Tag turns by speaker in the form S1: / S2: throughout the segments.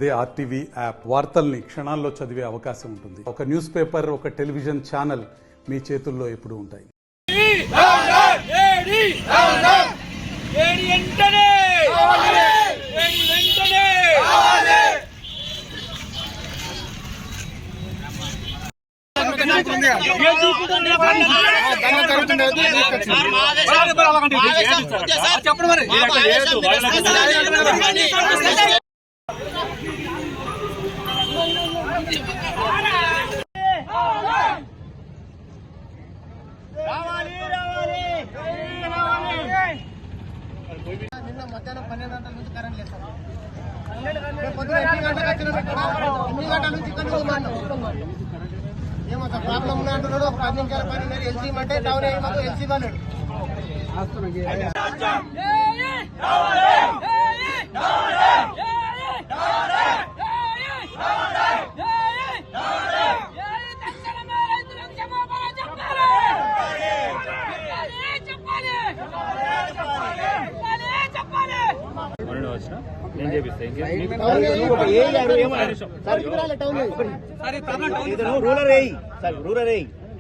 S1: అదే RTV app వార్తల్ని క్షణాల్లో చదివే అవకాశం ఉంటుంది. ఒక న్యూస్ పేపర్, ఒక టెలివిజన్ ఛానల్ మీ చేతుల్లో ఎప్పుడూ ఉంటాయి.
S2: నిన్న మధ్యాహ్నం 12 గంటల నుంచి కరెంట్ లేదు సార్. పొద్దున 8 గంటలకు వచ్చిన 8 గంటల నుంచి ఏమో సార్ ప్రాబ్లం ఉన్నా అంటున్నాడు. ఒక 10 నిమిషాల పని ఎల్సీ అంటే టౌన్ మాకు ఎల్సీ వాళ్ళాడు.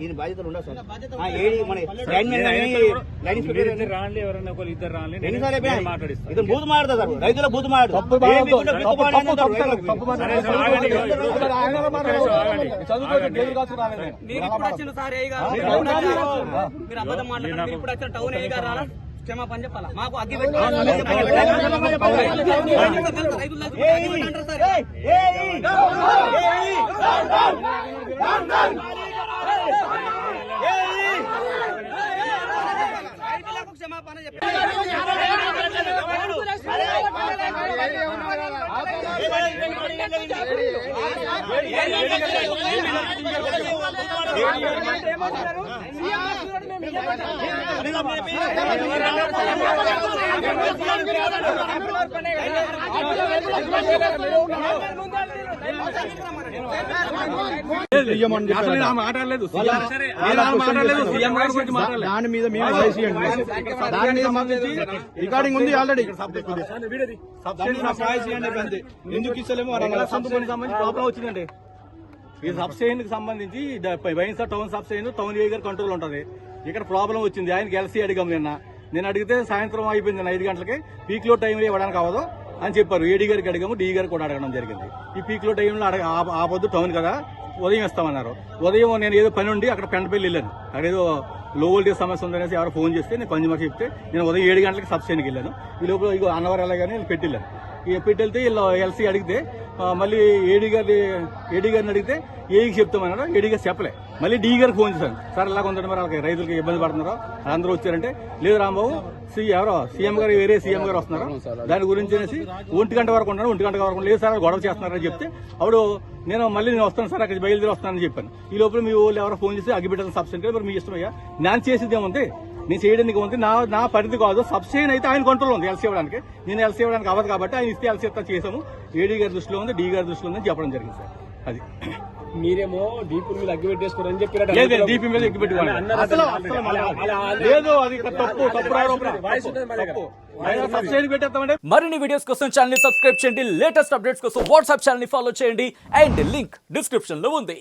S3: ఈయన బాధ్యతలు ఉండవు సార్. ఇతను బూత్ మాడతా సార్, రైతుల బూత్ మాడు
S4: క్షమాపణ చెప్పాలా మాకు అగ్గి రైతులకు క్షమాపణ చెప్పి
S5: దాని మీద మేము దాని మీద మాకు రికార్డింగ్ ఉంది ఆల్రెడీ. ఎందుకు ఇస్తలేమో సంబంధించి ప్రాబ్లం వచ్చిందండి. ఈ సబ్స్టేషన్ కి సంబంధించి వైన్సా టౌన్ సబ్స్టేషన్ టౌన్ ఏ గారి కంట్రోల్ ఉంటుంది. ఇక్కడ ప్రాబ్లం వచ్చింది. ఆయనకి ఎల్సీ అడిగాం నేను అడిగితే సాయంత్రం అయిపోయింది 5 గంటలకి. పీక్ లో టైంలో ఇవ్వడానికి అవ్వదు అని చెప్పారు. ఏడీ గారికి అడిగాము, డీ గారికి కూడా అడగడం జరిగింది. ఈ పీక్ లో టైంలో ఆపొద్దు టౌన్ కదా, ఉదయం ఇస్తామన్నారు. ఉదయం నేను ఏదో పని ఉండి అక్కడ పెంటపల్లి వెళ్ళాను. అక్కడ ఏదో లో వోల్టేజ్ సమస్య ఉందనేసి ఎవరు ఫోన్ చేస్తే నేను కన్జ్యూమర్ చెప్తే నేను ఉదయం 7 గంటలకి సబ్స్టేషన్కి వెళ్ళాను. ఈ లోపల ఇక అన్నవరం వెళ్ళగానే నేను పెట్టిల్లాను. ఇక పెట్టెళ్తే వీళ్ళు ఎల్సీ అడిగితే మళ్ళీ ఏడీ గారిని అడిగితే ఏఈకి చెప్తామన్నారు. ఏడీ గారు చెప్పలే. మళ్ళీ డీ గారికి ఫోన్ చేశాను. సార్ ఇలా కొంత మరి వాళ్ళకి రైతులకి ఇబ్బంది పడుతున్నారో అందరూ వచ్చారంటే లేదు రాంబాబు ఎవరో సీఎం గారు వేరే సీఎం గారు వస్తున్నారు, దాని గురించి అనేసి 1 గంట వరకు ఉన్నాను. 1 గంట వరకు లేదు సార్ గొడవ చేస్తున్నారని చెప్తే అప్పుడు నేను వస్తాను సార్ అక్కడ బయలుదేరి వస్తానని చెప్పాను. ఈ లోపల మీ వాళ్ళు ఎవరో ఫోన్ చేసి అగ్గిపెట్టాలని సబ్స్టేషన్ మరి మీ ఇష్టమయ్యా, నేను చేసేది ఏముంది, నేను చేయడానికి ఉంది, నా పరిధి కాదు. సబ్స్టేషన్ అయితే ఆయన కంట్రోల్ ఉంది ఎల్సీ ఇవ్వడానికి. నేను ఎల్సీ ఇవ్వడానికి అవ్వదు కాబట్టి ఆయన ఇస్తే ఎల్సీ ఇస్తా చేసాము. ఏడీ గారి దృష్టిలో ఉంది, డీ గారి దృష్టిలో ఉందని చెప్పడం జరిగింది సార్. అది మీరేమో డీపీ మీద అగ్గి పెట్టేసుకోరని చెప్పి
S1: డీపీ మీద ఎగ్గి పెట్టుకోవాలి లేదు. అది తప్పు సబ్సిడీ పెట్టేస్తామంటే.
S6: మరిన్ని వీడియోస్ కోసం ఛానల్ ని సబ్స్క్రైబ్ చేయండి. లేటెస్ట్ అప్డేట్స్ కోసం వాట్సాప్ ఛానల్ ని ఫాలో చేయండి. అండ్ లింక్ డిస్క్రిప్షన్ లో ఉంది.